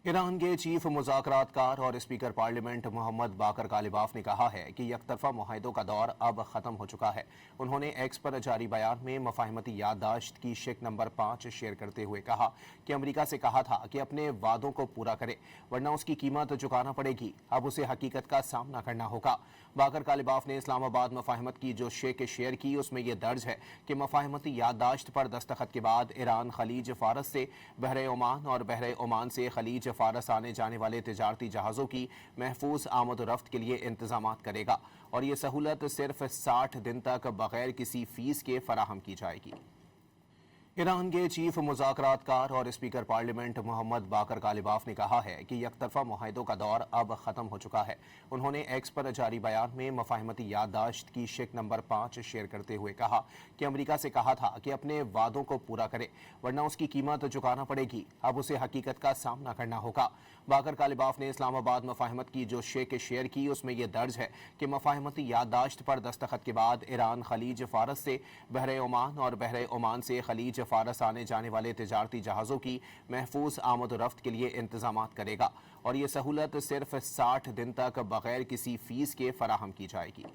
Iran के chief मुज़ाकरातकार और speaker parliament Mohammad बाकर कालिबाफ ने कहा है कि यकतरफा मुआहदों का दौर अब ख़त्म हो चुका है। उन्होंने एक्स पर जारी बयान में मफाहमती याददाश्त की शिक नंबर 5 शेयर करते हुए कहा कि अमरीका से कहा था कि अपने वादों को पूरा करे, वरना उसकी कीमत चुकाना पड़ेगी। अब उसे हकीकत का सामना करना होगा। बाकर कालिबाफ ने इस्लामाबाद मफाहमत की जो शेक शेयर की, उसमें यह दर्ज है कि मफाहमती याददाश्त पर दस्तखत के बाद ईरान खलीज फारस से बहरे ओमान और बहरे ओमान से खलीज फारस आने जाने वाले तिजारती जहाज़ों की महफूज आमद रफ्त के लिए इंतजामात करेगा और ये सहूलत सिर्फ 60 दिन तक बगैर किसी फीस के फराहम की जाएगी। ईरान के चीफ मुज़ाकरातकार और स्पीकर पार्लियामेंट मोहम्मद बाकर कालिबाफ ने कहा है कि यकतरफा मुआहदों का दौर अब ख़त्म हो चुका है। उन्होंने एक्स पर जारी बयान में मफाहमती याददाश्त की शिक नंबर 5 शेयर करते हुए कहा कि अमरीका से कहा था कि अपने वादों को पूरा करे, वरना उसकी कीमत चुकाना पड़ेगी। अब उसे हकीकत का सामना करना होगा। बाकर कालिबाफ ने इस्लामाबाद मफाहमत की जो शेक शेयर की, उसमें यह दर्ज है कि मफाहमती याददाश्त पर दस्तखत के बाद ईरान खलीज फारस से बहरे ओमान और बहरे ओमान से खलीज फारस आने जाने वाले तिजारती जहाज़ों की महफूज आमद रफ्त के लिए इंतजामात करेगा और ये सहूलत सिर्फ 60 दिन तक बगैर किसी फीस के फराहम की जाएगी।